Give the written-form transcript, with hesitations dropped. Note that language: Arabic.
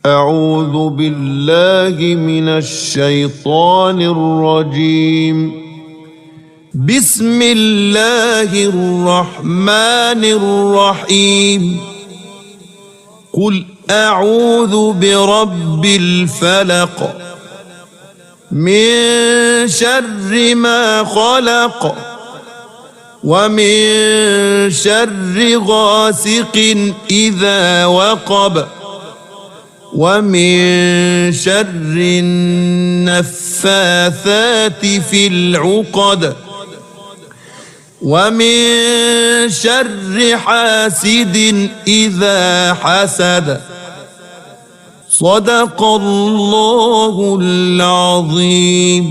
أعوذ بالله من الشيطان الرجيم. بسم الله الرحمن الرحيم. قل أعوذ برب الفلق من شر ما خلق ومن شر غاسق إذا وقب ومن شر النفاثات في العقد ومن شر حاسد إذا حسد. صدق الله العظيم.